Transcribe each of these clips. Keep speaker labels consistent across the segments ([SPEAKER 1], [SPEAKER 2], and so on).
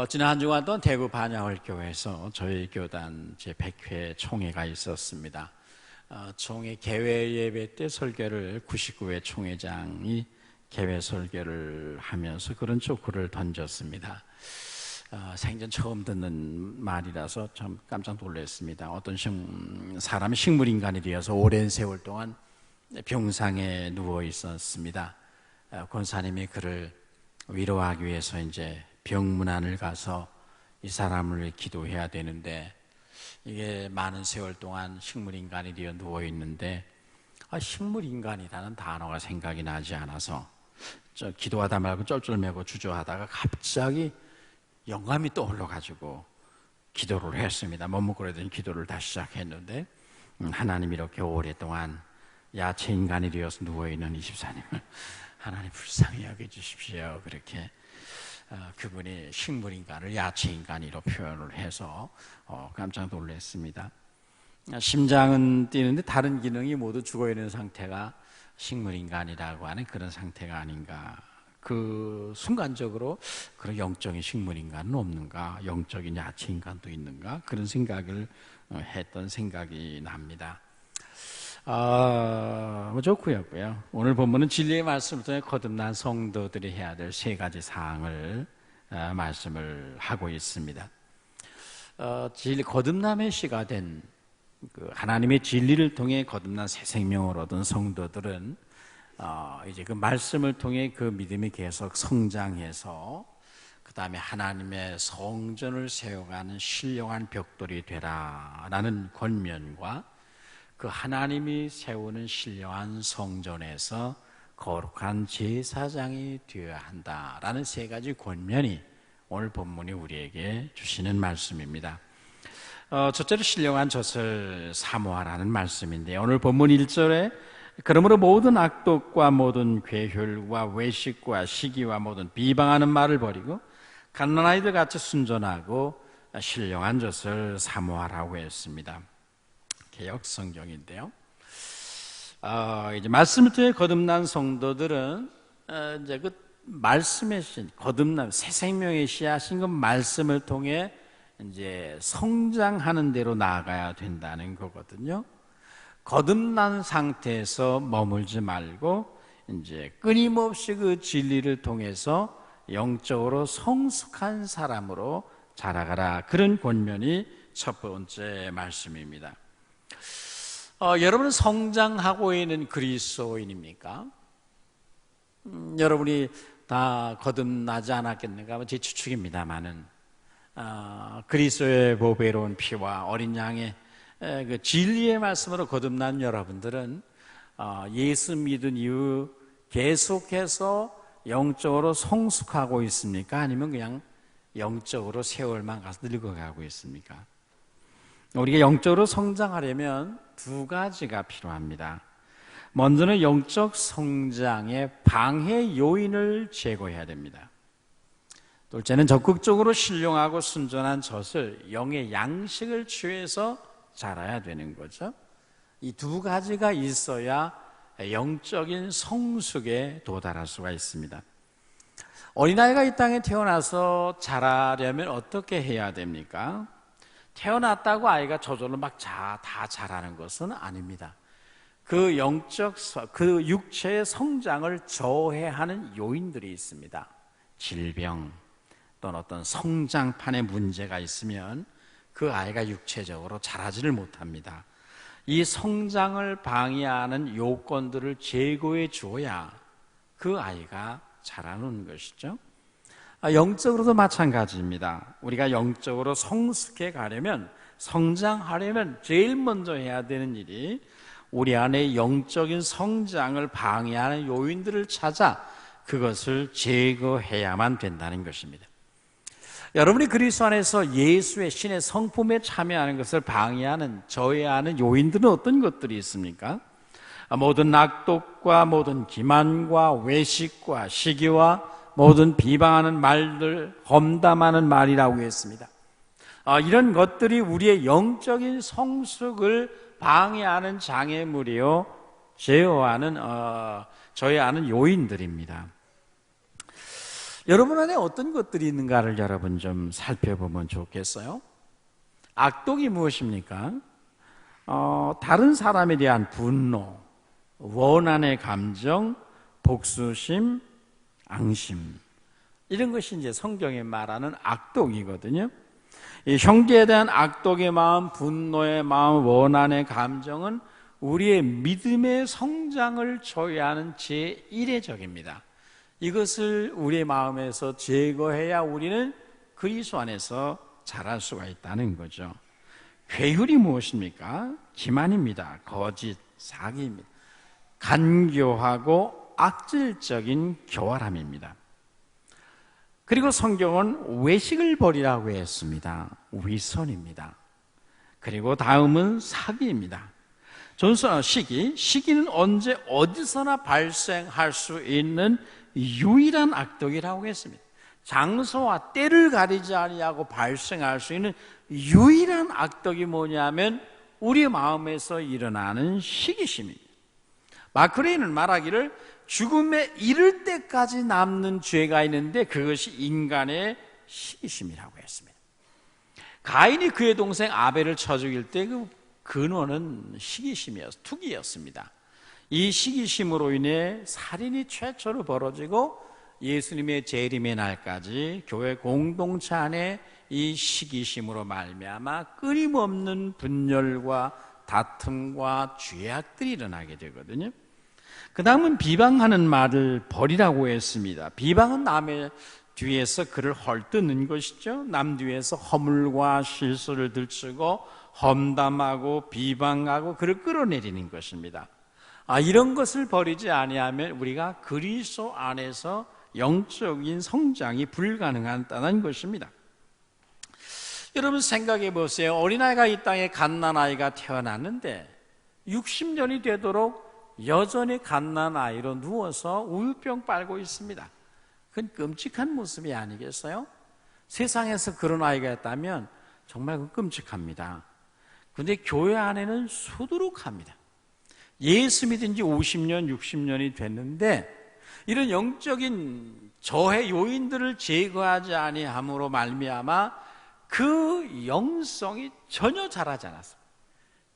[SPEAKER 1] 지난 한 주간 동안 대구 반야월교회에서 저희 교단 제100회 총회가 있었습니다. 총회 개회 예배 때 설교를 99회 총회장이 개회 설교를 하면서 그런 조크를 던졌습니다. 생전 처음 듣는 말이라서 참 깜짝 놀랐습니다. 어떤 사람이 식물인간이 되어서 오랜 세월 동안 병상에 누워 있었습니다. 권사님이 그를 위로하기 위해서 이제 병문안을 가서 이 사람을 위해 기도해야 되는데, 이게 많은 세월 동안 식물인간이 되어 누워 있는데 식물인간이라는 단어가 생각이 나지 않아서 기도하다 말고 쩔쩔매고 주저하다가 갑자기 영감이 떠올라가지고 기도를 했습니다. 머뭇거리더니 기도를 다시 시작했는데, 하나님 이렇게 오랫동안 야채인간이 되어서 누워있는 이 집사님을 하나님 불쌍히 여겨주십시오. 그렇게 그분이 식물인간을 야채인간이로 표현을 해서 깜짝 놀랐습니다. 심장은 뛰는데 다른 기능이 모두 죽어있는 상태가 식물인간이라고 하는 그런 상태가 아닌가. 그 순간적으로 그런 영적인 식물인간은 없는가, 영적인 야채인간도 있는가, 그런 생각을 했던 생각이 납니다. 좋고요. 오늘 본문은 진리의 말씀을 통해 거듭난 성도들이 해야 될 세 가지 사항을 말씀을 하고 있습니다. 거듭남의 시가 된 하나님의 진리를 통해 거듭난 새 생명을 얻은 성도들은 이제 그 말씀을 통해 그 믿음이 계속 성장해서 그 다음에 하나님의 성전을 세워가는 신령한 벽돌이 되라라는 권면과 그 하나님이 세우는 신령한 성전에서 거룩한 제사장이 되어야 한다라는 세 가지 권면이 오늘 본문이 우리에게 주시는 말씀입니다. 첫째로 신령한 젖을 사모하라는 말씀인데, 오늘 본문 1절에 그러므로 모든 악독과 모든 괴혈과 외식과 시기와 모든 비방하는 말을 버리고 갓난아이들 같이 순전하고 신령한 젖을 사모하라고 했습니다. 개역 성경인데요. 이제 말씀을 통해 거듭난 성도들은 이제 그 말씀의 신, 거듭남, 새 생명의 씨앗인 그 말씀을 통해 이제 성장하는 대로 나아가야 된다는 거거든요. 거듭난 상태에서 머물지 말고 이제 끊임없이 그 진리를 통해서 영적으로 성숙한 사람으로 자라가라, 그런 권면이 첫 번째 말씀입니다. 여러분은 성장하고 있는 그리스도인입니까? 여러분이 다 거듭나지 않았겠는가? 제 추측입니다만은 그리스도의 보배로운 피와 어린 양의 그 진리의 말씀으로 거듭난 여러분들은 예수 믿은 이후 계속해서 영적으로 성숙하고 있습니까? 아니면 그냥 영적으로 세월만 가서 늙어가고 있습니까? 우리가 영적으로 성장하려면 두 가지가 필요합니다. 먼저는 영적 성장의 방해 요인을 제거해야 됩니다. 둘째는 적극적으로 신령하고 순전한 젖을, 영의 양식을 취해서 자라야 되는 거죠. 이 두 가지가 있어야 영적인 성숙에 도달할 수가 있습니다. 어린아이가 이 땅에 태어나서 자라려면 어떻게 해야 됩니까? 태어났다고 아이가 저절로 다 자라는 것은 아닙니다. 그 그 육체의 성장을 저해하는 요인들이 있습니다. 질병 또는 어떤 성장판에 문제가 있으면 그 아이가 육체적으로 자라지를 못합니다. 이 성장을 방해하는 요건들을 제거해 주어야 그 아이가 자라는 것이죠. 영적으로도 마찬가지입니다. 우리가 영적으로 성숙해 가려면, 성장하려면 제일 먼저 해야 되는 일이 우리 안에 영적인 성장을 방해하는 요인들을 찾아 그것을 제거해야만 된다는 것입니다. 여러분이 그리스도 안에서 예수의 신의 성품에 참여하는 것을 방해하는, 저해하는 요인들은 어떤 것들이 있습니까? 모든 악독과 모든 기만과 외식과 시기와 모든 비방하는 말들, 험담하는 말이라고 했습니다. 이런 것들이 우리의 영적인 성숙을 방해하는 장애물이요, 저해하는 요인들입니다. 여러분 안에 어떤 것들이 있는가를 여러분 좀 살펴보면 좋겠어요. 악독이 무엇입니까? 다른 사람에 대한 분노, 원한의 감정, 복수심, 앙심, 이런 것이 이제 성경에 말하는 악독이거든요. 이 형제에 대한 악독의 마음, 분노의 마음, 원한의 감정은 우리의 믿음의 성장을 저해하는 제1의 적입니다. 이것을 우리의 마음에서 제거해야 우리는 그리스도 안에서 자랄 수가 있다는 거죠. 회율이 무엇입니까? 기만입니다. 거짓, 사기입니다. 간교하고 악질적인 교활함입니다. 그리고 성경은 외식을 버리라고 했습니다. 위선입니다. 그리고 다음은 사기입니다. 시기는 언제 어디서나 발생할 수 있는 유일한 악독이라고 했습니다. 장소와 때를 가리지 아니하고 발생할 수 있는 유일한 악독이 뭐냐면 우리 마음에서 일어나는 시기심입니다. 마크레이는 말하기를 죽음에 이를 때까지 남는 죄가 있는데 그것이 인간의 시기심이라고 했습니다. 가인이 그의 동생 아벨을 쳐 죽일 때 그 근원은 투기였습니다. 이 시기심으로 인해 살인이 최초로 벌어지고 예수님의 재림의 날까지 교회 공동체 안에 이 시기심으로 말미암아 끊임없는 분열과 다툼과 죄악들이 일어나게 되거든요. 그 다음은 비방하는 말을 버리라고 했습니다. 비방은 남의 뒤에서 그를 헐뜯는 것이죠. 남 뒤에서 허물과 실수를 들추고 험담하고 비방하고 그를 끌어내리는 것입니다. 이런 것을 버리지 아니하면 우리가 그리스도 안에서 영적인 성장이 불가능하다는 것입니다. 여러분 생각해 보세요. 어린아이가 이 땅에 갓난아이가 태어났는데 60년이 되도록 여전히 갓난아이로 누워서 우유병 빨고 있습니다. 그건 끔찍한 모습이 아니겠어요? 세상에서 그런 아이가 있다면 정말 끔찍합니다. 그런데 교회 안에는 수두룩합니다. 예수 믿은 지 50년, 60년이 됐는데 이런 영적인 저해 요인들을 제거하지 아니함으로 말미암아 그 영성이 전혀 자라지 않았습니다.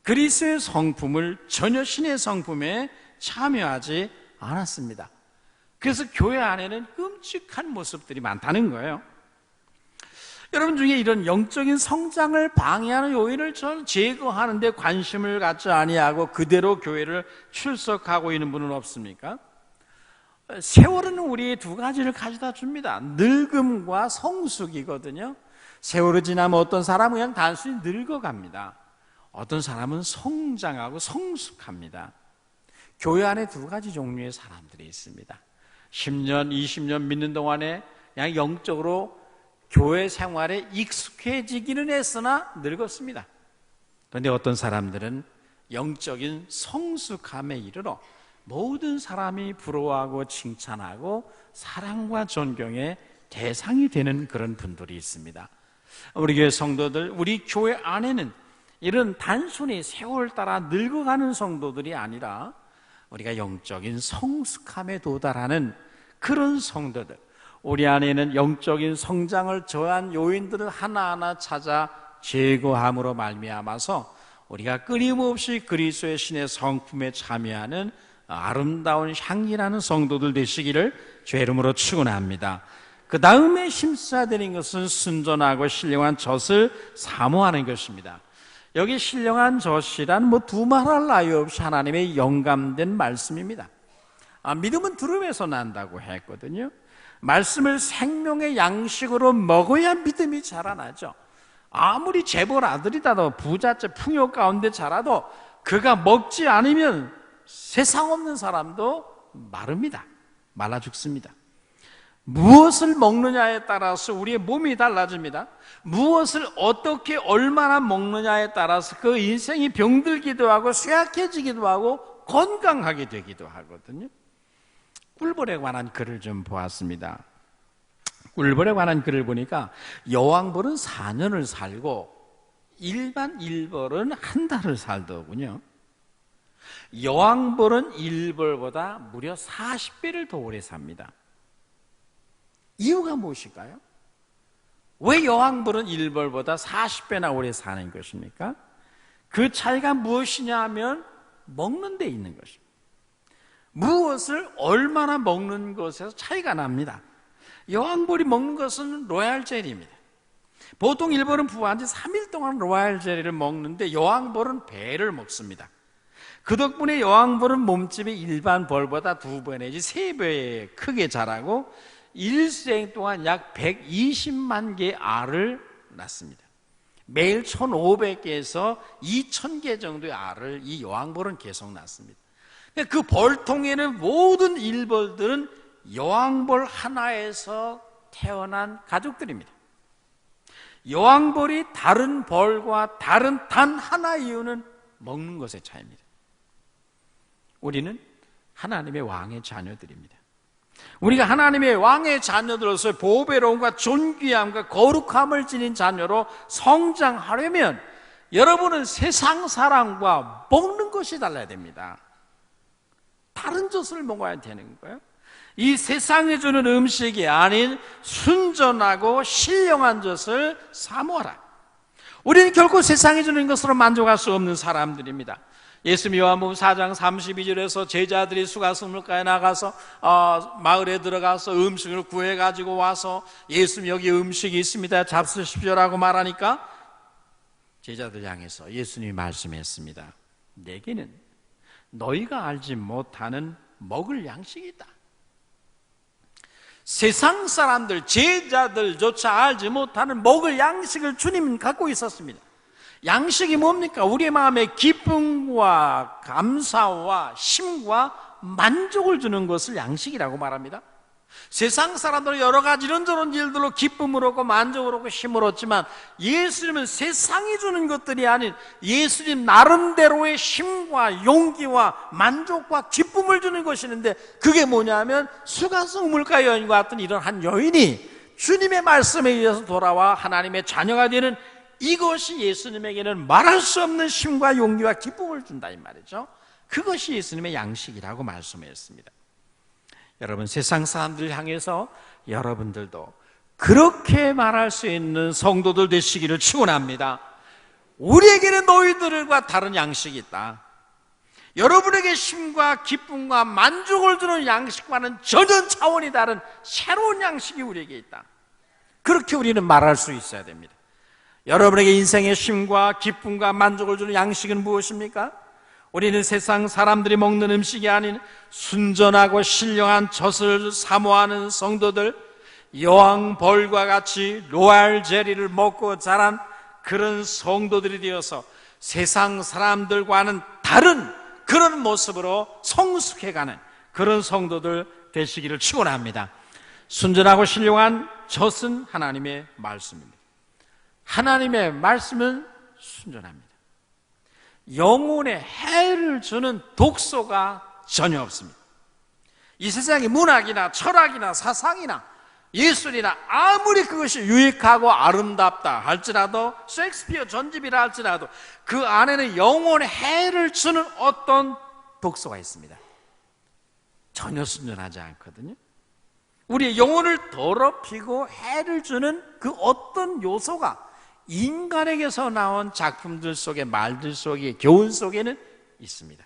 [SPEAKER 1] 그리스도의 성품을 전혀 신의 성품에 참여하지 않았습니다. 그래서 교회 안에는 끔찍한 모습들이 많다는 거예요. 여러분 중에 이런 영적인 성장을 방해하는 요인을 제거하는 데 관심을 갖지 아니하고 그대로 교회를 출석하고 있는 분은 없습니까? 세월은 우리의 두 가지를 가져다 줍니다. 늙음과 성숙이거든요. 세월이 지나면 어떤 사람은 그냥 단순히 늙어갑니다. 어떤 사람은 성장하고 성숙합니다. 교회 안에 두 가지 종류의 사람들이 있습니다. 10년, 20년 믿는 동안에 그냥 영적으로 교회 생활에 익숙해지기는 했으나 늙었습니다. 그런데 어떤 사람들은 영적인 성숙함에 이르러 모든 사람이 부러워하고 칭찬하고 사랑과 존경의 대상이 되는 그런 분들이 있습니다. 우리 교회 성도들, 우리 교회 안에는 이런 단순히 세월 따라 늙어가는 성도들이 아니라 우리가 영적인 성숙함에 도달하는 그런 성도들, 우리 안에는 영적인 성장을 저한 요인들을 하나하나 찾아 제거함으로 말미암아서 우리가 끊임없이 그리스도의 신의 성품에 참여하는 아름다운 향기나는 성도들 되시기를 주의 이름으로 축원합니다. 그 다음에 힘써야 되는 것은 순전하고 신령한 젖을 사모하는 것입니다. 여기 신령한 젖이란 두말할 나위 없이 하나님의 영감된 말씀입니다. 믿음은 들음에서 난다고 했거든요. 말씀을 생명의 양식으로 먹어야 믿음이 자라나죠. 아무리 재벌 아들이라도 부잣집 풍요 가운데 자라도 그가 먹지 않으면 세상 없는 사람도 마릅니다. 말라 죽습니다. 무엇을 먹느냐에 따라서 우리의 몸이 달라집니다. 무엇을 어떻게 얼마나 먹느냐에 따라서 그 인생이 병들기도 하고 쇠약해지기도 하고 건강하게 되기도 하거든요. 꿀벌에 관한 글을 좀 보았습니다. 꿀벌에 관한 글을 보니까 여왕벌은 4년을 살고 일반 일벌은 한 달을 살더군요. 여왕벌은 일벌보다 무려 40배를 더 오래 삽니다. 이유가 무엇일까요? 왜 여왕벌은 일벌보다 40배나 오래 사는 것입니까? 그 차이가 무엇이냐 하면 먹는 데 있는 것입니다. 무엇을 얼마나 먹는 것에서 차이가 납니다. 여왕벌이 먹는 것은 로얄 젤리입니다. 보통 일벌은 부화한 지 3일 동안 로얄 젤리를 먹는데 여왕벌은 배를 먹습니다. 그 덕분에 여왕벌은 몸집이 일반 벌보다 2배 내지 3배 크게 자라고 일생 동안 약 120만 개의 알을 낳습니다. 매일 1,500개에서 2,000개 정도의 알을 이 여왕벌은 계속 낳습니다. 그 벌통에는 모든 일벌들은 여왕벌 하나에서 태어난 가족들입니다. 여왕벌이 다른 벌과 다른 단 하나의 이유는 먹는 것의 차이입니다. 우리는 하나님의 왕의 자녀들입니다. 우리가 하나님의 왕의 자녀들로서 보배로움과 존귀함과 거룩함을 지닌 자녀로 성장하려면 여러분은 세상 사람과 먹는 것이 달라야 됩니다. 다른 젖을 먹어야 되는 거예요. 이 세상에 주는 음식이 아닌 순전하고 신령한 젖을 사모하라. 우리는 결코 세상에 주는 것으로 만족할 수 없는 사람들입니다. 예수님 요한복음 4장 32절에서 제자들이 수가스물가에 나가서 마을에 들어가서 음식을 구해가지고 와서 예수님 여기 음식이 있습니다, 잡수십시오라고 말하니까 제자들 향해서 예수님이 말씀했습니다. 내게는 너희가 알지 못하는 먹을 양식이 있다. 세상 사람들, 제자들조차 알지 못하는 먹을 양식을 주님은 갖고 있었습니다. 양식이 뭡니까? 우리의 마음에 기쁨과 감사와 쉼과 만족을 주는 것을 양식이라고 말합니다. 세상 사람들은 여러 가지 이런저런 일들로 기쁨을 얻고 만족을 얻고 힘을 얻지만 예수님은 세상이 주는 것들이 아닌 예수님 나름대로의 힘과 용기와 만족과 기쁨을 주는 것이는데 그게 뭐냐면 수가성 우물가 여인과 같은 이런 한 여인이 주님의 말씀에 의해서 돌아와 하나님의 자녀가 되는 이것이 예수님에게는 말할 수 없는 힘과 용기와 기쁨을 준다 이 말이죠. 그것이 예수님의 양식이라고 말씀했습니다. 여러분, 세상 사람들을 향해서 여러분들도 그렇게 말할 수 있는 성도들 되시기를 축원합니다. 우리에게는 너희들과 다른 양식이 있다. 여러분에게 힘과 기쁨과 만족을 주는 양식과는 전혀 차원이 다른 새로운 양식이 우리에게 있다. 그렇게 우리는 말할 수 있어야 됩니다. 여러분에게 인생의 쉼과 기쁨과 만족을 주는 양식은 무엇입니까? 우리는 세상 사람들이 먹는 음식이 아닌 순전하고 신령한 젖을 사모하는 성도들, 여왕벌과 같이 로얄 젤리를 먹고 자란 그런 성도들이 되어서 세상 사람들과는 다른 그런 모습으로 성숙해가는 그런 성도들 되시기를 축원합니다. 순전하고 신령한 젖은 하나님의 말씀입니다. 하나님의 말씀은 순전합니다. 영혼에 해를 주는 독소가 전혀 없습니다. 이 세상의 문학이나 철학이나 사상이나 예술이나 아무리 그것이 유익하고 아름답다 할지라도 셰익스피어 전집이라 할지라도 그 안에는 영혼에 해를 주는 어떤 독소가 있습니다. 전혀 순전하지 않거든요. 우리의 영혼을 더럽히고 해를 주는 그 어떤 요소가 인간에게서 나온 작품들 속에, 말들 속에, 교훈 속에는 있습니다.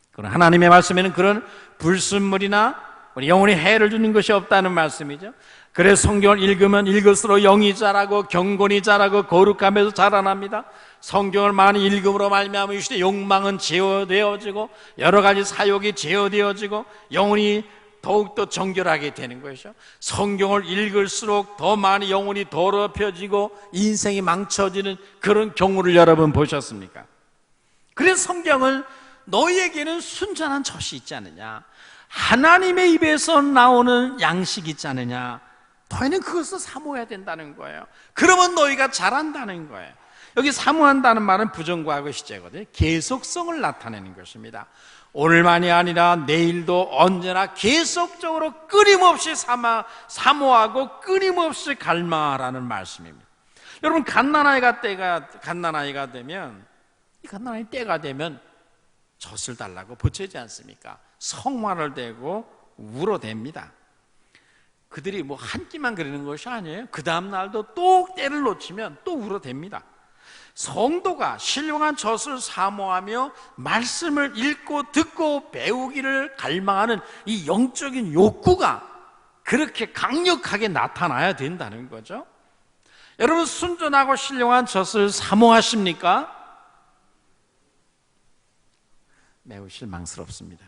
[SPEAKER 1] 그러나 하나님의 말씀에는 그런 불순물이나 우리 영혼에 해를 주는 것이 없다는 말씀이죠. 그래서 성경을 읽으면 읽을수록 영이 자라고 경건이 자라고 거룩함에서 자라납니다. 성경을 많이 읽음으로 말미암아 이 시대 욕망은 제어되어지고 여러 가지 사욕이 제어되어지고 영혼이 더욱더 정결하게 되는 것이죠. 성경을 읽을수록 더 많이 영혼이 더럽혀지고 인생이 망쳐지는 그런 경우를 여러분 보셨습니까? 그래서 성경은 너희에게는 순전한 젖이 있지 않느냐, 하나님의 입에서 나오는 양식이 있지 않느냐, 너희는 그것을 사모해야 된다는 거예요. 그러면 너희가 자란다는 거예요. 여기 사모한다는 말은 부정과거 시제거든요. 계속성을 나타내는 것입니다. 오늘만이 아니라 내일도 언제나 계속적으로 끊임없이 사모하고 끊임없이 갈망하라는 말씀입니다. 여러분, 갓난아이가 되면, 이 갓난아이 때가 되면 젖을 달라고 부채지 않습니까? 성화를 대고 울어댑니다. 그들이 뭐 한 끼만 그러는 것이 아니에요. 그 다음 날도 또 때를 놓치면 또 울어댑니다. 성도가 신령한 젖을 사모하며 말씀을 읽고 듣고 배우기를 갈망하는 이 영적인 욕구가 그렇게 강력하게 나타나야 된다는 거죠. 여러분, 순전하고 신령한 젖을 사모하십니까? 매우 실망스럽습니다.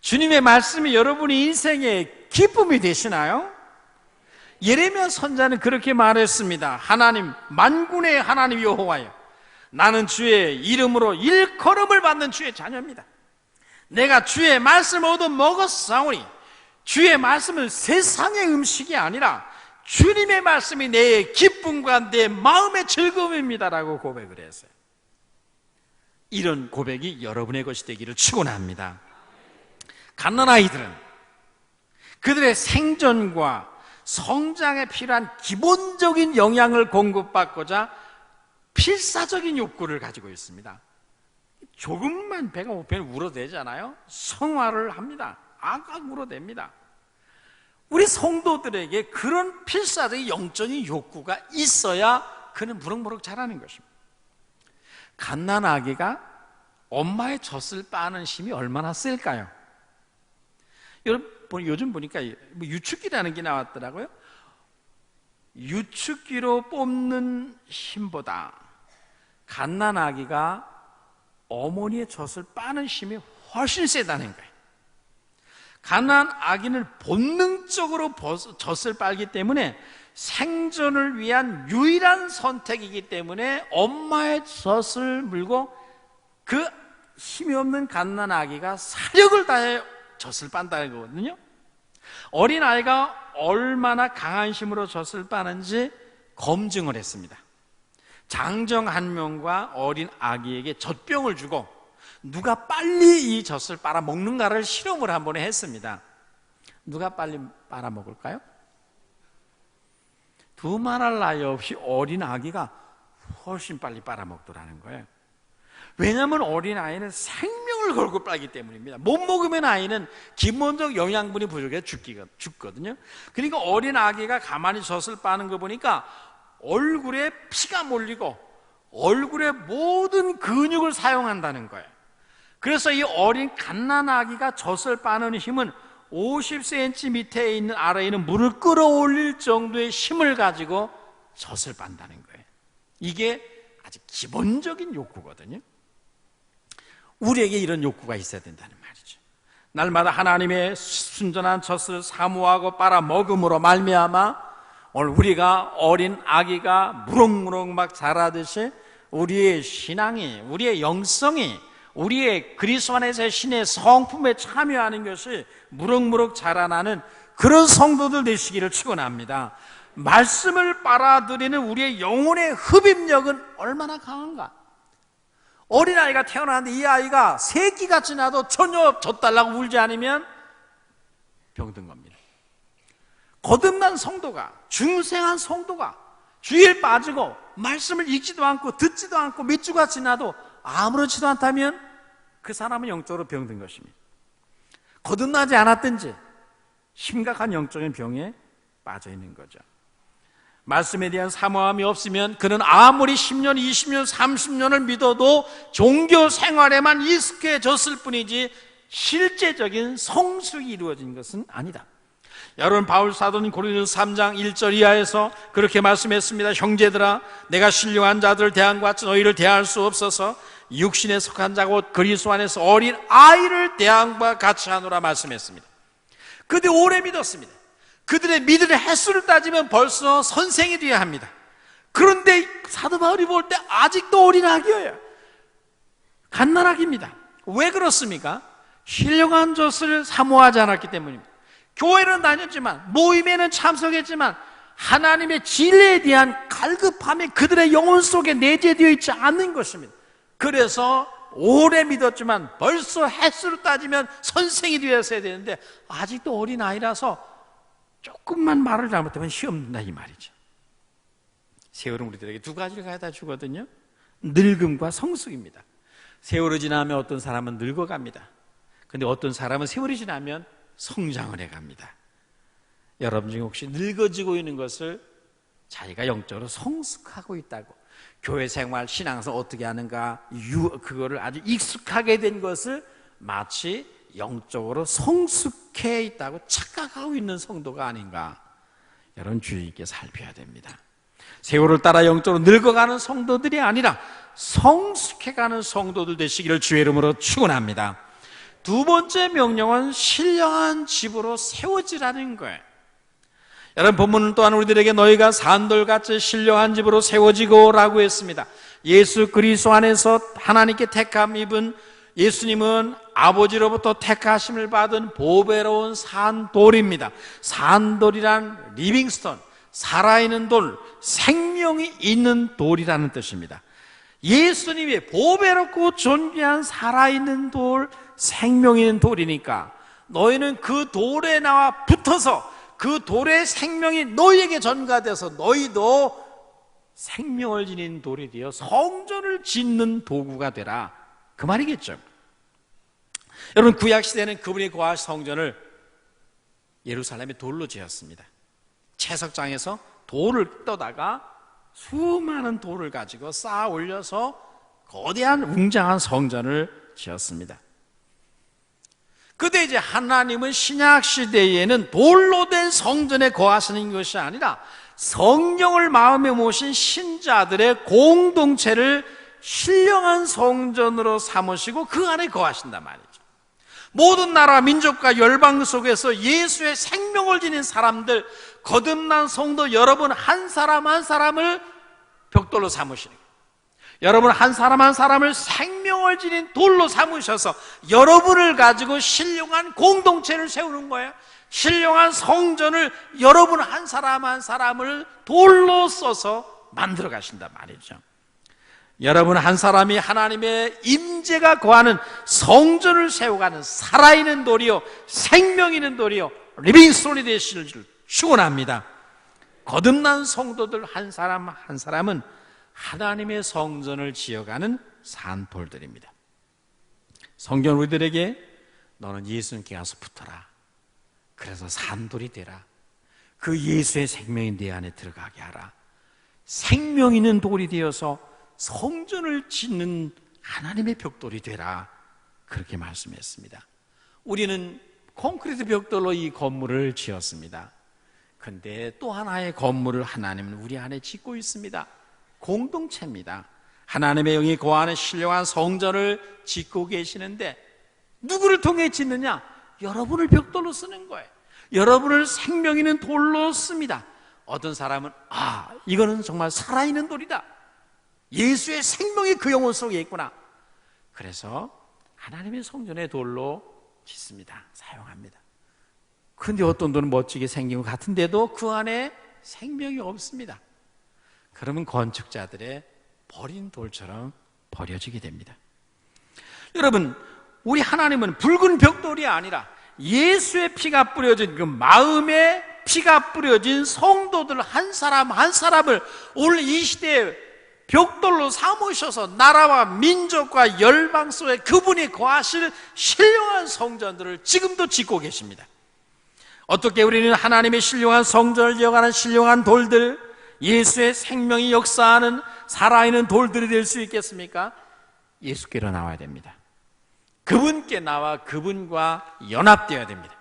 [SPEAKER 1] 주님의 말씀이 여러분의 인생의 기쁨이 되시나요? 예레미야 선지자는 그렇게 말했습니다. 하나님, 만군의 하나님 여호와여, 나는 주의 이름으로 일컬음을 받는 주의 자녀입니다. 내가 주의 말씀을 얻어 먹었사오니 주의 말씀은 세상의 음식이 아니라 주님의 말씀이 내 기쁨과 내 마음의 즐거움입니다라고 고백을 했어요. 이런 고백이 여러분의 것이 되기를 축원합니다. 갓난아이들은 그들의 생존과 성장에 필요한 기본적인 영양을 공급받고자 필사적인 욕구를 가지고 있습니다. 조금만 배가 고프면 울어대잖아요. 성화를 합니다. 악악 울어댑니다. 우리 성도들에게 그런 필사적인 영적인 욕구가 있어야 그는 무럭무럭 자라는 것입니다. 갓난아기가 엄마의 젖을 빠는 힘이 얼마나 셀까요? 여러분, 요즘 보니까 유축기라는 게 나왔더라고요. 유축기로 뽑는 힘보다 갓난아기가 어머니의 젖을 빠는 힘이 훨씬 세다는 거예요. 갓난아기는 본능적으로 젖을 빨기 때문에 생존을 위한 유일한 선택이기 때문에 엄마의 젖을 물고 그 힘이 없는 갓난아기가 사력을 다해 젖을 빤다는 거거든요. 어린아이가 얼마나 강한 힘으로 젖을 빠는지 검증을 했습니다. 장정 한 명과 어린 아기에게 젖병을 주고 누가 빨리 이 젖을 빨아먹는가를 실험을 한 번 했습니다. 누가 빨리 빨아먹을까요? 두말할 나위 없이 어린 아기가 훨씬 빨리 빨아먹더라는 거예요. 왜냐하면 어린아이는 생명을 걸고 빨기 때문입니다. 못 먹으면 아이는 기본적 영양분이 부족해서 죽거든요. 그러니까 어린아기가 가만히 젖을 빠는 거 보니까 얼굴에 피가 몰리고 얼굴에 모든 근육을 사용한다는 거예요. 그래서 이 어린 갓난아기가 젖을 빠는 힘은 50cm 밑에 있는 아래에 있는 물을 끌어올릴 정도의 힘을 가지고 젖을 빤다는 거예요. 이게 아주 기본적인 욕구거든요. 우리에게 이런 욕구가 있어야 된다는 말이죠. 날마다 하나님의 순전한 젖을 사모하고 빨아먹음으로 말미암아 오늘 우리가 어린 아기가 무럭무럭 막 자라듯이 우리의 신앙이, 우리의 영성이, 우리의 그리스도 안에서의 신의 성품에 참여하는 것이 무럭무럭 자라나는 그런 성도들 되시기를 축원합니다. 말씀을 빨아들이는 우리의 영혼의 흡입력은 얼마나 강한가? 어린아이가 태어나는데 이 아이가 새끼가 지나도 전혀 젖달라고 울지 않으면 병든 겁니다. 거듭난 성도가, 중생한 성도가 주의에 빠지고 말씀을 읽지도 않고 듣지도 않고 몇 주가 지나도 아무렇지도 않다면 그 사람은 영적으로 병든 것입니다. 거듭나지 않았든지 심각한 영적인 병에 빠져 있는 거죠. 말씀에 대한 사모함이 없으면 그는 아무리 10년, 20년, 30년을 믿어도 종교 생활에만 익숙해졌을 뿐이지 실제적인 성숙이 이루어진 것은 아니다. 여러분, 바울 사도는 고린도서 3장 1절 이하에서 그렇게 말씀했습니다. 형제들아, 내가 신령한 자들을 대한 것 같이 너희를 대할 수 없어서 육신에 속한 자고 그리스도 안에서 어린 아이를 대한 것 같이 하노라 말씀했습니다. 그들이 오래 믿었습니다. 그들의 믿음의 횟수를 따지면 벌써 선생이 되어야 합니다. 그런데 사도 바울이 볼 때 아직도 어린 아기예요. 갓난아기입니다. 왜 그렇습니까? 신령한 젖을 사모하지 않았기 때문입니다. 교회는 다녔지만, 모임에는 참석했지만 하나님의 진리에 대한 갈급함이 그들의 영혼 속에 내재되어 있지 않는 것입니다. 그래서 오래 믿었지만 벌써 횟수를 따지면 선생이 되었어야 되는데 아직도 어린 아이라서 조금만 말을 잘못하면 시험 든다 이 말이죠. 세월은 우리들에게 두 가지를 가져다 주거든요. 늙음과 성숙입니다. 세월이 지나면 어떤 사람은 늙어갑니다. 근데 어떤 사람은 세월이 지나면 성장을 해갑니다. 여러분 중에 혹시 늙어지고 있는 것을 자기가 영적으로 성숙하고 있다고, 교회 생활, 신앙생활 어떻게 하는가, 그거를 아주 익숙하게 된 것을 마치 영적으로 성숙해 있다고 착각하고 있는 성도가 아닌가, 여러분 주의 있게 살펴야 됩니다. 세월을 따라 영적으로 늙어가는 성도들이 아니라 성숙해가는 성도들 되시기를 주의 이름으로 축원합니다. 두 번째 명령은 신령한 집으로 세워지라는 거예요. 여러분, 본문은 또한 우리들에게 너희가 산돌같이 신령한 집으로 세워지고 라고 했습니다. 예수 그리스도 안에서 하나님께 택함 입은 예수님은 아버지로부터 택하심을 받은 보배로운 산돌입니다. 산돌이란 리빙스톤, 살아있는 돌, 생명이 있는 돌이라는 뜻입니다. 예수님의 보배롭고 존귀한 살아있는 돌, 생명 있는 돌이니까 너희는 그 돌에 나와 붙어서 그 돌의 생명이 너희에게 전가돼서 너희도 생명을 지닌 돌이 되어 성전을 짓는 도구가 되라, 그 말이겠죠. 여러분, 구약시대는 그분이 거하신 성전을 예루살렘의 돌로 지었습니다. 채석장에서 돌을 떠다가 수많은 돌을 가지고 쌓아 올려서 거대한 웅장한 성전을 지었습니다. 그때 이제 하나님은 신약시대에는 돌로 된 성전에 거하시는 것이 아니라 성령을 마음에 모신 신자들의 공동체를 신령한 성전으로 삼으시고 그 안에 거하신단 말이죠. 모든 나라, 민족과 열방 속에서 예수의 생명을 지닌 사람들, 거듭난 성도 여러분 한 사람 한 사람을 벽돌로 삼으시는 거예요. 여러분 한 사람을 생명을 지닌 돌로 삼으셔서 여러분을 가지고 신령한 공동체를 세우는 거예요. 신령한 성전을 여러분 한 사람을 돌로 써서 만들어 가신단 말이죠. 여러분 한 사람이 하나님의 임재가 거하는 성전을 세워가는 살아있는 돌이요, 생명 있는 돌이요, 리빙스톤이 되시는 줄 축원합니다. 거듭난 성도들 한 사람 한 사람은 하나님의 성전을 지어가는 산돌들입니다. 성경 우리들에게 너는 예수님께 가서 붙어라, 그래서 산돌이 되라, 그 예수의 생명이 내 안에 들어가게 하라, 생명 있는 돌이 되어서 성전을 짓는 하나님의 벽돌이 되라, 그렇게 말씀했습니다. 우리는 콘크리트 벽돌로 이 건물을 지었습니다. 그런데 또 하나의 건물을 하나님은 우리 안에 짓고 있습니다. 공동체입니다. 하나님의 영이 거하는 신령한 성전을 짓고 계시는데 누구를 통해 짓느냐? 여러분을 벽돌로 쓰는 거예요. 여러분을 생명 있는 돌로 씁니다. 어떤 사람은 이거는 정말 살아있는 돌이다, 예수의 생명이 그 영혼 속에 있구나, 그래서 하나님의 성전의 돌로 짓습니다. 사용합니다. 그런데 어떤 돌은 멋지게 생긴 것 같은데도 그 안에 생명이 없습니다. 그러면 건축자들의 버린 돌처럼 버려지게 됩니다. 여러분, 우리 하나님은 붉은 벽돌이 아니라 예수의 피가 뿌려진 그 마음에 피가 뿌려진 성도들 한 사람 한 사람을 오늘 이 시대에 벽돌로 삼으셔서 나라와 민족과 열방 속에 그분이 거하실 신령한 성전들을 지금도 짓고 계십니다. 어떻게 우리는 하나님의 신령한 성전을 이어가는 신령한 돌들, 예수의 생명이 역사하는 살아있는 돌들이 될 수 있겠습니까? 예수께로 나와야 됩니다. 그분께 나와 그분과 연합되어야 됩니다.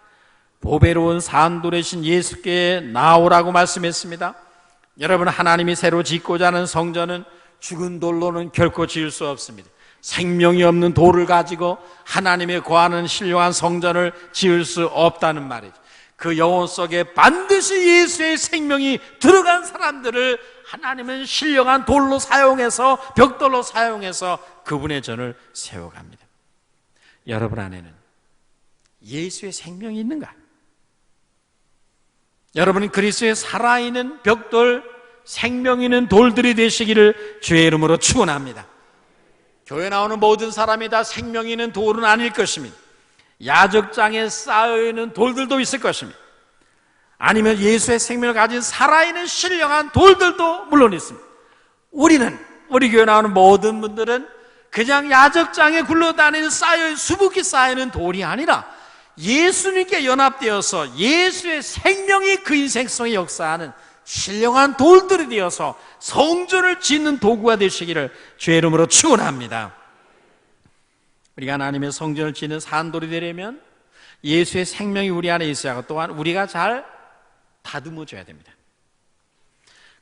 [SPEAKER 1] 보배로운 산돌이신 예수께 나오라고 말씀했습니다. 여러분, 하나님이 새로 짓고자 하는 성전은 죽은 돌로는 결코 지을 수 없습니다. 생명이 없는 돌을 가지고 하나님의 거하는 신령한 성전을 지을 수 없다는 말이죠. 그 영혼 속에 반드시 예수의 생명이 들어간 사람들을 하나님은 신령한 돌로 사용해서, 벽돌로 사용해서 그분의 전을 세워갑니다. 여러분 안에는 예수의 생명이 있는가? 여러분은 그리스도의 살아있는 벽돌, 생명 있는 돌들이 되시기를 주의 이름으로 축원합니다. 교회 나오는 모든 사람이 다 생명 있는 돌은 아닐 것입니다. 야적장에 쌓여있는 돌들도 있을 것입니다. 아니면 예수의 생명을 가진 살아있는 신령한 돌들도 물론 있습니다. 우리 교회 나오는 모든 분들은 그냥 야적장에 굴러다니는 수북히 쌓이는 돌이 아니라 예수님께 연합되어서 예수의 생명이 그 인생 속에 역사하는 신령한 돌들이 되어서 성전을 짓는 도구가 되시기를 주의 이름으로 축원합니다. 우리가 하나님의 성전을 짓는 산돌이 되려면 예수의 생명이 우리 안에 있어야 하고, 또한 우리가 잘 다듬어줘야 됩니다.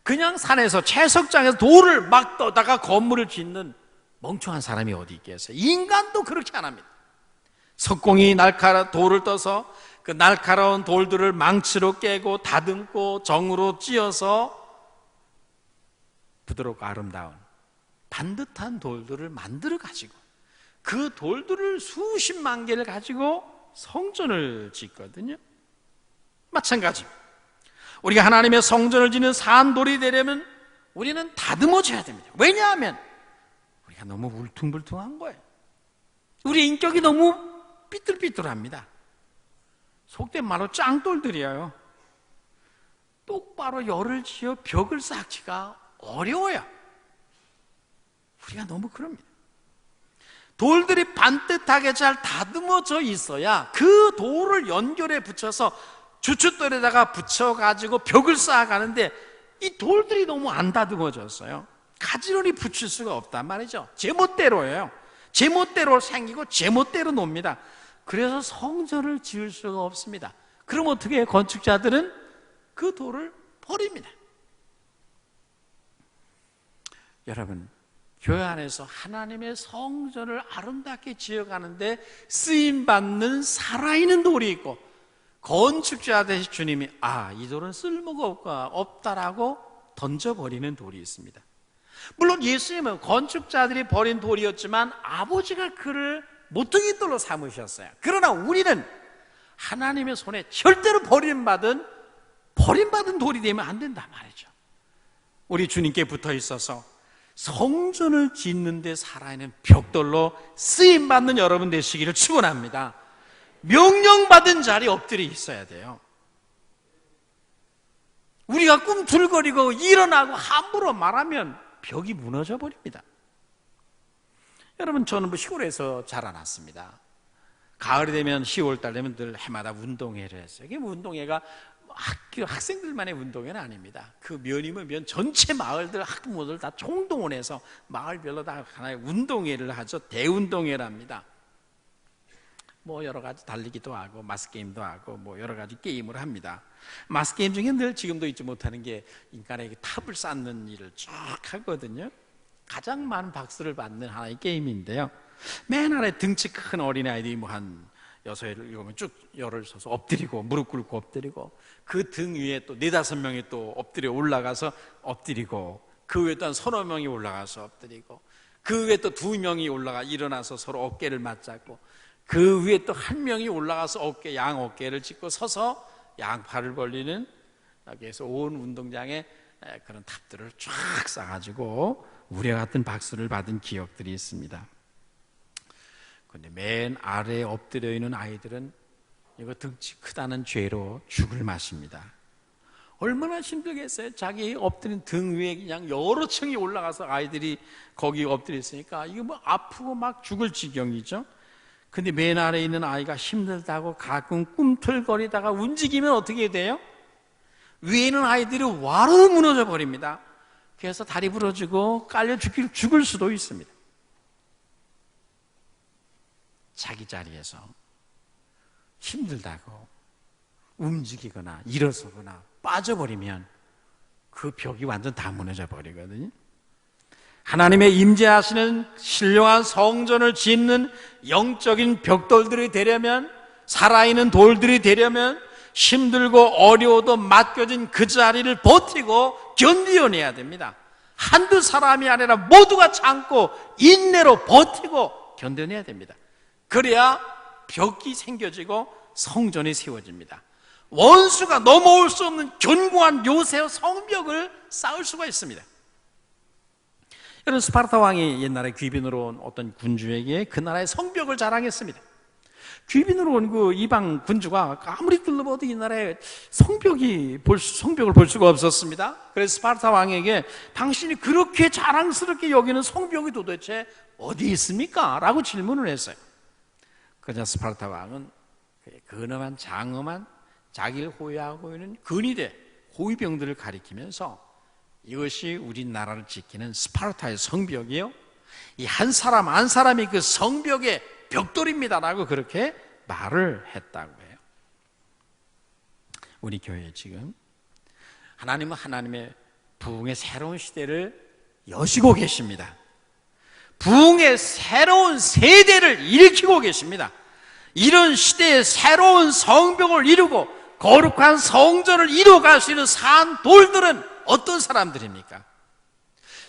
[SPEAKER 1] 그냥 산에서 채석장에서 돌을 막 떠다가 건물을 짓는 멍청한 사람이 어디 있겠어요? 인간도 그렇게 안 합니다. 석공이 돌을 떠서 그 날카로운 돌들을 망치로 깨고 다듬고 정으로 찧어서 부드럽고 아름다운 반듯한 돌들을 만들어 가지고 그 돌들을 수십만 개를 가지고 성전을 짓거든요. 마찬가지, 우리가 하나님의 성전을 짓는 산돌이 되려면 우리는 다듬어져야 됩니다. 왜냐하면 우리가 너무 울퉁불퉁한 거예요. 우리 인격이 너무 삐뚤삐뚤합니다. 속된 말로 짱돌들이에요. 똑바로 열을 지어 벽을 쌓기가 어려워요. 우리가 너무 그럽니다. 돌들이 반듯하게 잘 다듬어져 있어야 그 돌을 연결해 붙여서 주춧돌에다가 붙여가지고 벽을 쌓아가는데, 이 돌들이 너무 안 다듬어졌어요. 가지런히 붙일 수가 없단 말이죠. 제멋대로예요. 제멋대로 생기고 제멋대로 놉니다. 그래서 성전을 지을 수가 없습니다. 그럼 어떻게 해요? 건축자들은 그 돌을 버립니다. 여러분, 교회 안에서 하나님의 성전을 아름답게 지어가는데 쓰임받는 살아있는 돌이 있고, 건축자 되신 주님이 이 돌은 쓸모가 없다라고 던져버리는 돌이 있습니다. 물론 예수님은 건축자들이 버린 돌이었지만 아버지가 그를 모퉁이 돌로 삼으셨어요. 그러나 우리는 하나님의 손에 절대로 버림받은 돌이 되면 안 된단 말이죠. 우리 주님께 붙어 있어서 성전을 짓는 데 살아있는 벽돌로 쓰임받는 여러분 되시기를 축원합니다. 명령받은 자리에 엎드려 있어야 돼요. 우리가 꿈틀거리고 일어나고 함부로 말하면 벽이 무너져 버립니다. 여러분, 저는 시골에서 자라났습니다. 가을이 되면 10월달 되면 늘 해마다 운동회를 했어요. 이게 운동회가 학생들만의 운동회는 아닙니다. 그 면이면 면 전체 마을들, 학부모들 다 총동원해서 마을별로 다 하나의 운동회를 하죠. 대운동회랍니다. 여러 가지 달리기도 하고 마스게임도 하고 여러 가지 게임을 합니다. 마스게임 중에 늘 지금도 잊지 못하는 게 인간에게 탑을 쌓는 일을 쭉 하거든요. 가장 많은 박수를 받는 하나의 게임인데요. 맨 아래 등치 큰 어린아이들이 한 6, 7명 쭉 열을 서서 엎드리고 무릎 꿇고 엎드리고, 그 등 위에 또 4, 5명이 또 엎드려 올라가서 엎드리고, 그 위에 또 한 3, 4명이 올라가서 엎드리고, 그 위에 또 2명이 올라가 일어나서 서로 어깨를 맞잡고, 그 위에 또 1명이 올라가서 양 어깨를 짚고 서서 양팔을 벌리는, 여기에서 온 운동장에 그런 탑들을 쫙 쌓아가지고 우리와 같은 박수를 받은 기억들이 있습니다. 그런데 맨 아래에 엎드려 있는 아이들은 이거 등치 크다는 죄로 죽을 맛입니다. 얼마나 힘들겠어요? 자기 엎드린 등 위에 그냥 여러 층이 올라가서 아이들이 거기 엎드려 있으니까 이거 아프고 막 죽을 지경이죠. 근데 맨 아래에 있는 아이가 힘들다고 가끔 꿈틀거리다가 움직이면 어떻게 돼요? 위에 있는 아이들이 와르르 무너져 버립니다. 그래서 다리 부러지고 깔려 죽을 수도 있습니다. 자기 자리에서 힘들다고 움직이거나 일어서거나 빠져버리면 그 벽이 완전 다 무너져 버리거든요. 하나님의 임재하시는 신령한 성전을 짓는 영적인 벽돌들이 되려면, 살아있는 돌들이 되려면 힘들고 어려워도 맡겨진 그 자리를 버티고 견디어내야 됩니다. 한두 사람이 아니라 모두가 참고 인내로 버티고 견뎌내야 됩니다. 그래야 벽이 생겨지고 성전이 세워집니다. 원수가 넘어올 수 없는 견고한 요새의 성벽을 쌓을 수가 있습니다. 여러분, 스파르타 왕이 옛날에 귀빈으로 온 어떤 군주에게 그 나라의 성벽을 자랑했습니다. 귀빈으로 온 그 이방 군주가 아무리 둘러봐도 이 나라의 성벽을 볼 수가 없었습니다. 그래서 스파르타 왕에게 당신이 그렇게 자랑스럽게 여기는 성벽이 도대체 어디 있습니까? 라고 질문을 했어요. 그러자 스파르타 왕은 근엄한 장엄한 자기를 호위하고 있는 근위대 호위병들을 가리키면서 이것이 우리나라를 지키는 스파르타의 성벽이요, 이 한 사람 한 사람이 그 성벽의 벽돌입니다라고 그렇게 말을 했다고 해요. 우리 교회 지금 하나님은 하나님의 부흥의 새로운 시대를 여시고 계십니다. 부흥의 새로운 세대를 일으키고 계십니다. 이런 시대에 새로운 성벽을 이루고 거룩한 성전을 이루어갈 수 있는 산 돌들은 어떤 사람들입니까?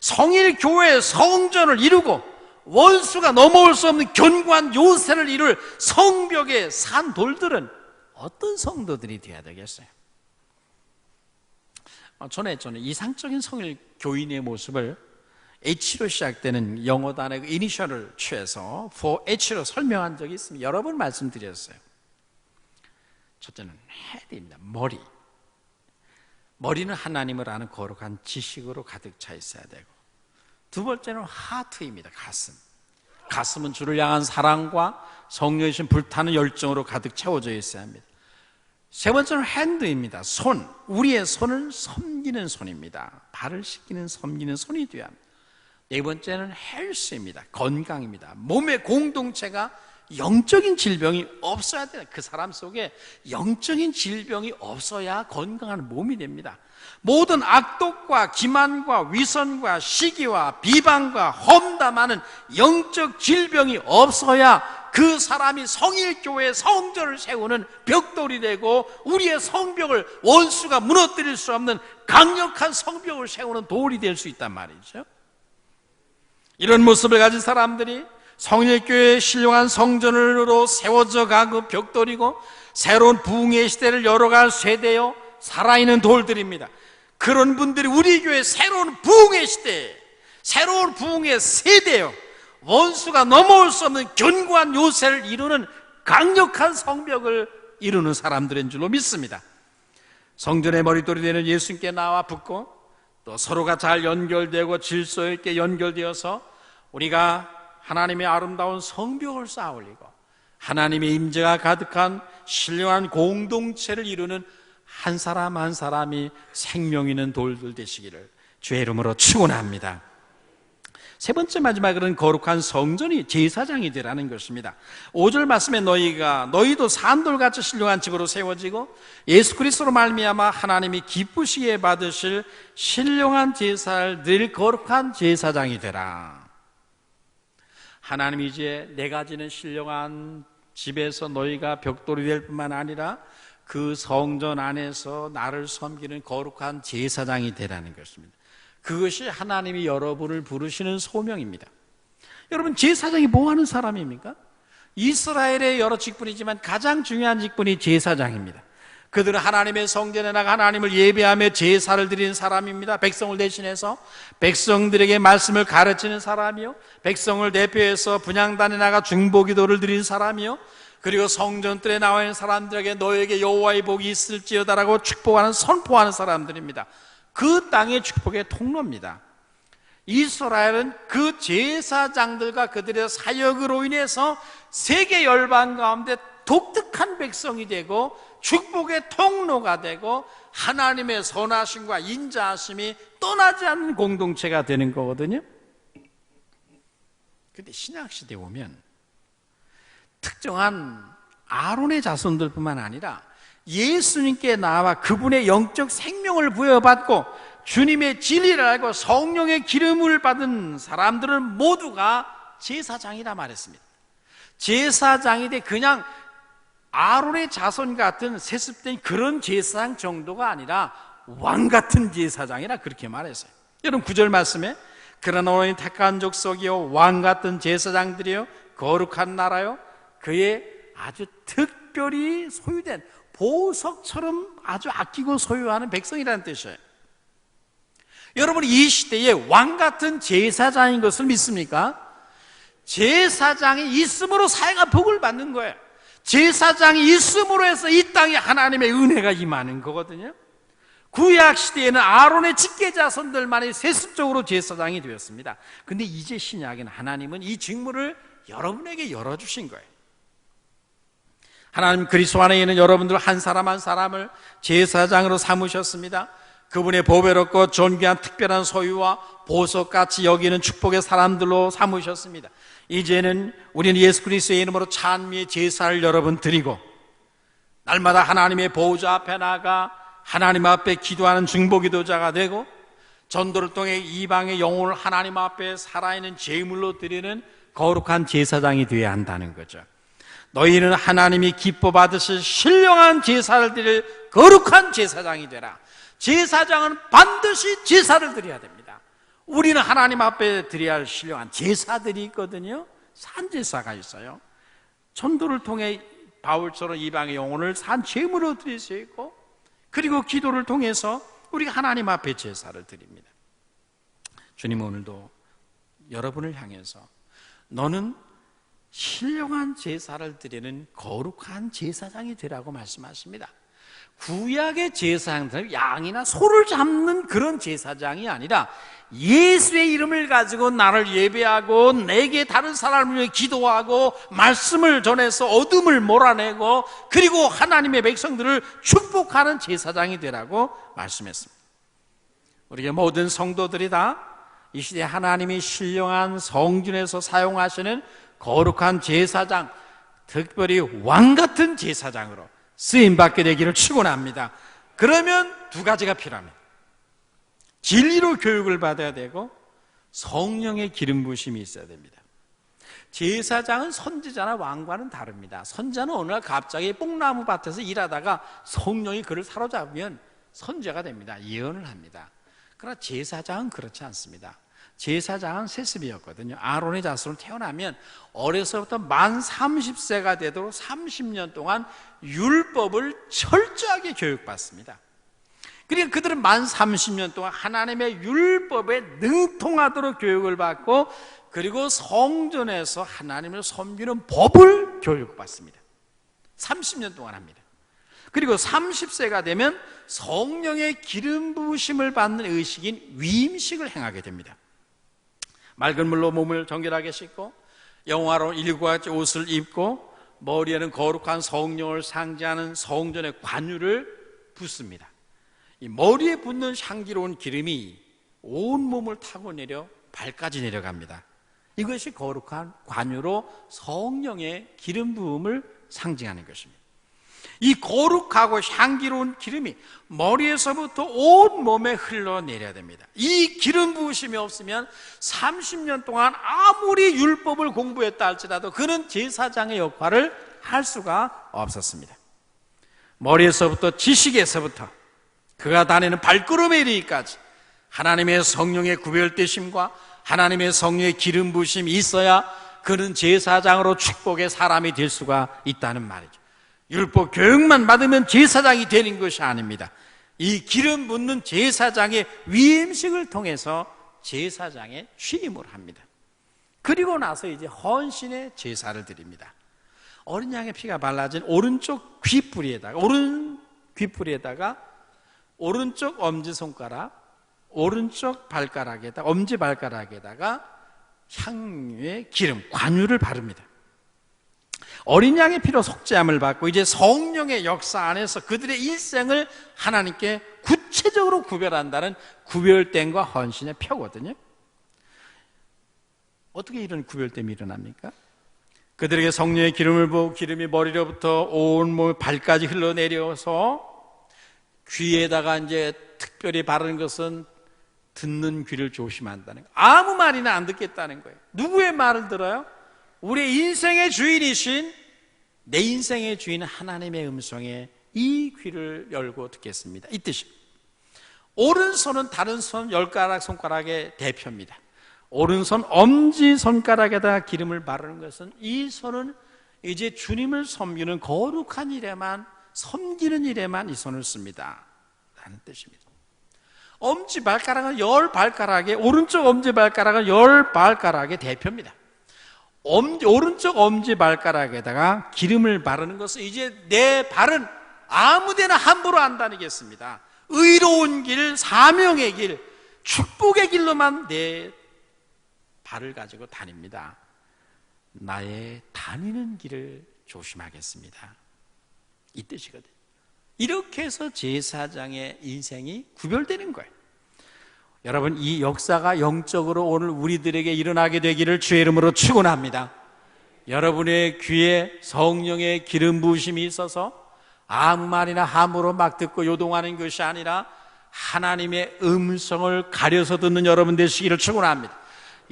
[SPEAKER 1] 성일교회의 성전을 이루고 원수가 넘어올 수 없는 견고한 요새를 이룰 성벽의 산 돌들은 어떤 성도들이 되어야 되겠어요? 전에 이상적인 성일 교인의 모습을 H로 시작되는 영어 단어의 이니셜을 취해서 for H로 설명한 적이 있습니다. 여러 번 말씀드렸어요. 첫째는 head입니다. 머리. 머리는 하나님을 아는 거룩한 지식으로 가득 차 있어야 되고, 두 번째는 heart입니다. 가슴. 가슴은 주를 향한 사랑과 성령이신 불타는 열정으로 가득 채워져 있어야 합니다. 세 번째는 hand입니다. 손. 우리의 손은 섬기는 손입니다. 발을 씻기는 섬기는 손이 되어야 합니다. 네 번째는 헬스입니다. 건강입니다. 몸의 공동체가 영적인 질병이 없어야 돼요. 그 사람 속에 영적인 질병이 없어야 건강한 몸이 됩니다. 모든 악독과 기만과 위선과 시기와 비방과 험담하는 영적 질병이 없어야 그 사람이 성일교회 성전을 세우는 벽돌이 되고 우리의 성벽을 원수가 무너뜨릴 수 없는 강력한 성벽을 세우는 돌이 될 수 있단 말이죠. 이런 모습을 가진 사람들이 성일교회의 신령한 성전으로 세워져 가고 벽돌이고 새로운 부흥의 시대를 열어갈 세대요 살아있는 돌들입니다. 그런 분들이 우리 교회 새로운 부흥의 시대, 새로운 부흥의 세대요, 원수가 넘어올 수 없는 견고한 요새를 이루는 강력한 성벽을 이루는 사람들인 줄로 믿습니다. 성전의 머리돌이 되는 예수님께 나와 붙고 또 서로가 잘 연결되고 질서 있게 연결되어서 우리가 하나님의 아름다운 성벽을 쌓아올리고 하나님의 임재가 가득한 신령한 공동체를 이루는 한 사람 한 사람이 생명 있는 돌들 되시기를 주의 이름으로 축원합니다. 세 번째 마지막으로는 거룩한 성전이 제사장이 되라는 것입니다. 5절 말씀에 너희도 산돌같이 신령한 집으로 세워지고 예수 그리스도로 말미암아 하나님이 기쁘시게 받으실 신령한 제사를 늘 거룩한 제사장이 되라. 하나님이 이제 내가 지는 신령한 집에서 너희가 벽돌이 될 뿐만 아니라 그 성전 안에서 나를 섬기는 거룩한 제사장이 되라는 것입니다. 그것이 하나님이 여러분을 부르시는 소명입니다. 여러분, 제사장이 뭐 하는 사람입니까? 이스라엘의 여러 직분이지만 가장 중요한 직분이 제사장입니다. 그들은 하나님의 성전에 나가 하나님을 예배하며 제사를 드리는 사람입니다. 백성을 대신해서 백성들에게 말씀을 가르치는 사람이요, 백성을 대표해서 분향단에 나가 중보기도를 드리는 사람이요, 그리고 성전뜰에 나와 있는 사람들에게 너에게 여호와의 복이 있을지어다라고 축복하는, 선포하는 사람들입니다. 그 땅의 축복의 통로입니다. 이스라엘은 그 제사장들과 그들의 사역으로 인해서 세계 열방 가운데 독특한 백성이 되고 축복의 통로가 되고 하나님의 선하심과 인자하심이 떠나지 않는 공동체가 되는 거거든요. 그런데 신약시대에 오면 특정한 아론의 자손들뿐만 아니라 예수님께 나와 그분의 영적 생명을 부여받고 주님의 진리를 알고 성령의 기름을 받은 사람들은 모두가 제사장이라 말했습니다. 제사장이 돼 그냥 아론의 자손 같은 세습된 그런 제사장 정도가 아니라 왕 같은 제사장이라 그렇게 말했어요. 여러분 9절 말씀에 그러나 너희 택한 족속이요 왕 같은 제사장들이요 거룩한 나라요 그의 아주 특별히 소유된 보석처럼 아주 아끼고 소유하는 백성이라는 뜻이에요. 여러분, 이 시대에 왕 같은 제사장인 것을 믿습니까? 제사장이 있음으로 사회가 복을 받는 거예요. 제사장이 있음으로 해서 이 땅에 하나님의 은혜가 임하는 거거든요. 구약 시대에는 아론의 직계자손들만이 세습적으로 제사장이 되었습니다. 근데 이제 신약에는 하나님은 이 직무를 여러분에게 열어주신 거예요. 하나님 그리스도 안에 있는 여러분들 한 사람 한 사람을 제사장으로 삼으셨습니다. 그분의 보배롭고 존귀한 특별한 소유와 보석같이 여기는 축복의 사람들로 삼으셨습니다. 이제는 우리는 예수 그리스도의 이름으로 찬미의 제사를 여러분 드리고 날마다 하나님의 보호자 앞에 나가 하나님 앞에 기도하는 중보기도자가 되고 전도를 통해 이방의 영혼을 하나님 앞에 살아있는 제물로 드리는 거룩한 제사장이 되어야 한다는 거죠. 너희는 하나님이 기뻐 받으실 신령한 제사를 드릴 거룩한 제사장이 되라. 제사장은 반드시 제사를 드려야 됩니다. 우리는 하나님 앞에 드려야 할 신령한 제사들이 있거든요. 산제사가 있어요. 전도를 통해 바울처럼 이방의 영혼을 산 제물로 드릴 수 있고, 그리고 기도를 통해서 우리가 하나님 앞에 제사를 드립니다. 주님 오늘도 여러분을 향해서 너는 신령한 제사를 드리는 거룩한 제사장이 되라고 말씀하십니다. 구약의 제사장들은 양이나 소를 잡는 그런 제사장이 아니라 예수의 이름을 가지고 나를 예배하고 내게 다른 사람을 위해 기도하고 말씀을 전해서 어둠을 몰아내고 그리고 하나님의 백성들을 축복하는 제사장이 되라고 말씀했습니다. 우리가 모든 성도들이 다 이 시대에 하나님이 신령한 성전에서 사용하시는 거룩한 제사장, 특별히 왕같은 제사장으로 쓰임받게 되기를 축원합니다. 그러면 두 가지가 필요합니다. 진리로 교육을 받아야 되고 성령의 기름 부으심이 있어야 됩니다. 제사장은 선지자나 왕과는 다릅니다. 선지자는 어느 날 갑자기 뽕나무 밭에서 일하다가 성령이 그를 사로잡으면 선지자가 됩니다. 예언을 합니다. 그러나 제사장은 그렇지 않습니다. 제사장은 세습이었거든요. 아론의 자손으로 태어나면 어려서부터 만 30세가 되도록 30년 동안 율법을 철저하게 교육받습니다. 그러니까 그들은 만 30년 동안 하나님의 율법에 능통하도록 교육을 받고 그리고 성전에서 하나님을 섬기는 법을 교육받습니다. 30년 동안 합니다. 그리고 30세가 되면 성령의 기름 부으심을 받는 의식인 위임식을 행하게 됩니다. 맑은 물로 몸을 정결하게 씻고 영화로운 일과 같이 옷을 입고 머리에는 거룩한 성령을 상징하는 성전의 관유를 붓습니다. 이 머리에 붓는 향기로운 기름이 온 몸을 타고 내려 발까지 내려갑니다. 이것이 거룩한 관유로 성령의 기름 부음을 상징하는 것입니다. 이 거룩하고 향기로운 기름이 머리에서부터 온 몸에 흘러내려야 됩니다. 이 기름 부으심이 없으면 30년 동안 아무리 율법을 공부했다 할지라도 그는 제사장의 역할을 할 수가 없었습니다. 머리에서부터 지식에서부터 그가 다니는 발걸음에 이르기까지 하나님의 성령의 구별되심과 하나님의 성령의 기름 부으심이 있어야 그는 제사장으로 축복의 사람이 될 수가 있다는 말이죠. 율법 교육만 받으면 제사장이 되는 것이 아닙니다. 이 기름 붓는 제사장의 위임식을 통해서 제사장의 취임을 합니다. 그리고 나서 이제 헌신의 제사를 드립니다. 어린 양의 피가 발라진 오른쪽 귀뿌리에다가 오른쪽 엄지손가락, 오른쪽 발가락에다가 엄지발가락에다가 향유의 기름, 관유를 바릅니다. 어린 양의 피로 속죄함을 받고 이제 성령의 역사 안에서 그들의 일생을 하나님께 구체적으로 구별한다는 구별됨과 헌신의 표거든요. 어떻게 이런 구별됨이 일어납니까? 그들에게 성령의 기름을 부어 기름이 머리로부터 온몸 발까지 흘러내려서 귀에다가 이제 특별히 바르는 것은 듣는 귀를 조심한다는 거예요. 아무 말이나 안 듣겠다는 거예요. 누구의 말을 들어요? 우리 인생의 주인이신 내 인생의 주인 하나님의 음성에 이 귀를 열고 듣겠습니다. 이 뜻입니다. 오른손은 다른 손 10가락 손가락의 대표입니다. 오른손 엄지손가락에다 기름을 바르는 것은 이 손은 이제 주님을 섬기는 거룩한 일에만, 섬기는 일에만 이 손을 씁니다 라는 뜻입니다. 엄지발가락은 10발가락의, 오른쪽 엄지발가락은 10발가락의 대표입니다. 오른쪽 엄지발가락에다가 기름을 바르는 것은 이제 내 발은 아무데나 함부로 안 다니겠습니다. 의로운 길, 사명의 길, 축복의 길로만 내 발을 가지고 다닙니다. 나의 다니는 길을 조심하겠습니다. 이 뜻이거든요. 이렇게 해서 제사장의 인생이 구별되는 거예요. 여러분, 이 역사가 영적으로 오늘 우리들에게 일어나게 되기를 주의 이름으로 축원합니다. 여러분의 귀에 성령의 기름 부으심이 있어서 아무 말이나 함부로 막 듣고 요동하는 것이 아니라 하나님의 음성을 가려서 듣는 여러분 되시기를 축원합니다.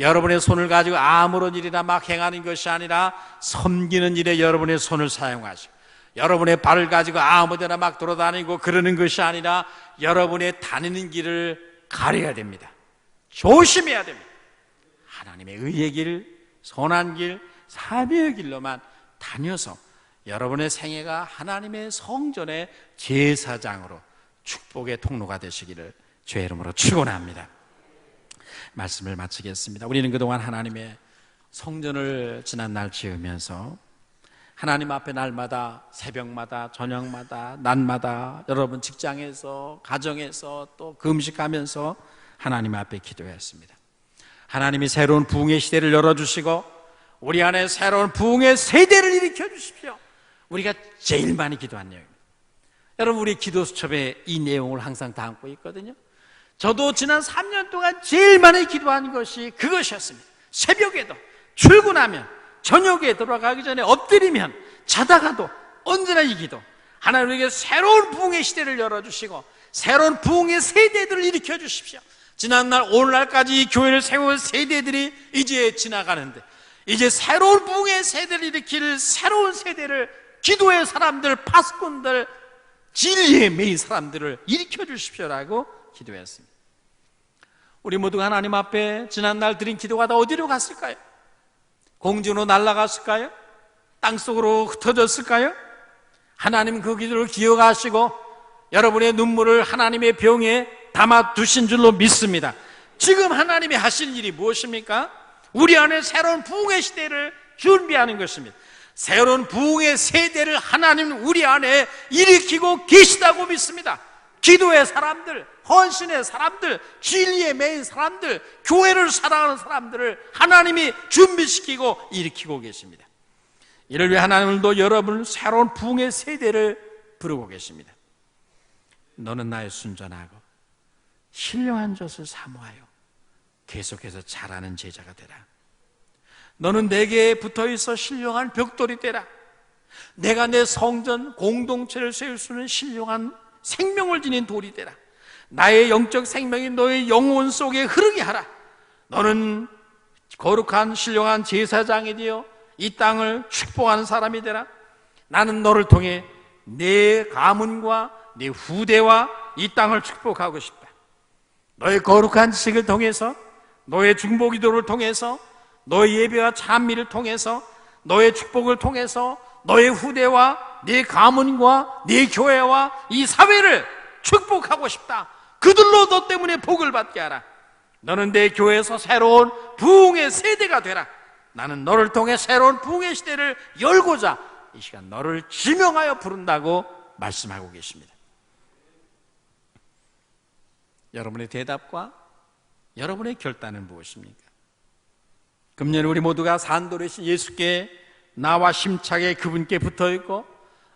[SPEAKER 1] 여러분의 손을 가지고 아무런 일이나 막 행하는 것이 아니라 섬기는 일에 여러분의 손을 사용하시고, 여러분의 발을 가지고 아무데나 막 돌아다니고 그러는 것이 아니라 여러분의 다니는 길을 가려야 됩니다. 조심해야 됩니다. 하나님의 의의 길, 선한 길, 사명의 길로만 다녀서 여러분의 생애가 하나님의 성전의 제사장으로 축복의 통로가 되시기를 주의 이름으로 축원합니다. 말씀을 마치겠습니다. 우리는 그동안 하나님의 성전을 지난날 지으면서 하나님 앞에 날마다, 새벽마다, 저녁마다, 낮마다 여러분 직장에서, 가정에서 또 금식하면서 하나님 앞에 기도했습니다. 하나님이 새로운 부흥의 시대를 열어주시고 우리 안에 새로운 부흥의 세대를 일으켜 주십시오. 우리가 제일 많이 기도한 내용입니다. 여러분, 우리 기도 수첩에 이 내용을 항상 담고 있거든요. 저도 지난 3년 동안 제일 많이 기도한 것이 그것이었습니다. 새벽에도, 출근하면, 저녁에 돌아가기 전에 엎드리면, 자다가도 언제나 이 기도. 하나님에게 새로운 부흥의 시대를 열어주시고 새로운 부흥의 세대들을 일으켜 주십시오. 지난날 오늘날까지 이 교회를 세운 세대들이 이제 지나가는데 이제 새로운 부흥의 세대를 일으킬 새로운 세대를, 기도의 사람들, 파수꾼들, 진리에 매인 사람들을 일으켜 주십시오라고 기도했습니다. 우리 모두가 하나님 앞에 지난날 드린 기도가 다 어디로 갔을까요? 공중으로 날아갔을까요? 땅속으로 흩어졌을까요? 하나님 그 기도를 기억하시고 여러분의 눈물을 하나님의 병에 담아 두신 줄로 믿습니다. 지금 하나님이 하실 일이 무엇입니까? 우리 안에 새로운 부흥의 시대를 준비하는 것입니다. 새로운 부흥의 세대를 하나님은 우리 안에 일으키고 계시다고 믿습니다. 기도의 사람들, 헌신의 사람들, 진리에 매인 사람들, 교회를 사랑하는 사람들을 하나님이 준비시키고 일으키고 계십니다. 이를 위해 하나님도 여러분을 새로운 부흥의 세대를 부르고 계십니다. 너는 나의 순전하고 신령한 젖을 사모하여 계속해서 자라는 제자가 되라. 너는 내게 붙어있어 신령한 벽돌이 되라. 내가 내 성전 공동체를 세울 수 있는 신령한 생명을 지닌 돌이 되라. 나의 영적 생명이 너의 영혼 속에 흐르게 하라. 너는 거룩한 신령한 제사장이 되어 이 땅을 축복하는 사람이 되라. 나는 너를 통해 내 가문과 내 후대와 이 땅을 축복하고 싶다. 너의 거룩한 지식을 통해서, 너의 중보기도를 통해서, 너의 예배와 찬미를 통해서, 너의 축복을 통해서 너의 후대와 네 가문과 네 교회와 이 사회를 축복하고 싶다. 그들로 너 때문에 복을 받게 하라. 너는 내 교회에서 새로운 부흥의 세대가 되라. 나는 너를 통해 새로운 부흥의 시대를 열고자 이 시간 너를 지명하여 부른다고 말씀하고 계십니다. 여러분의 대답과 여러분의 결단은 무엇입니까? 금년 우리 모두가 산돌이신 예수께 나와 심차게 그분께 붙어있고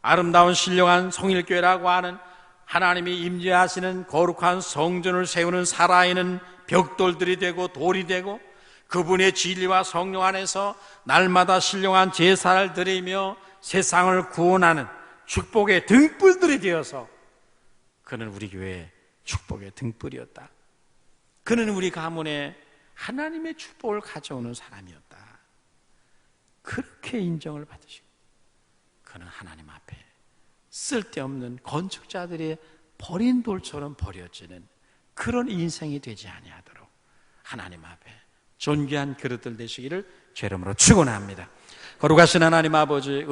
[SPEAKER 1] 아름다운 신령한 성일교회라고 하는 하나님이 임재하시는 거룩한 성전을 세우는 살아있는 벽돌들이 되고 돌이 되고 그분의 진리와 성령 안에서 날마다 신령한 제사를 드리며 세상을 구원하는 축복의 등불들이 되어서 그는 우리 교회의 축복의 등불이었다. 그는 우리 가문에 하나님의 축복을 가져오는 사람이었다. 그렇게 인정을 받으시고 그는 하나님 앞에 쓸데없는 건축자들이 버린 돌처럼 버려지는 그런 인생이 되지 아니하도록 하나님 앞에 존귀한 그릇들 되시기를 죄 이름으로 축원합니다. 거룩하신 하나님 아버지,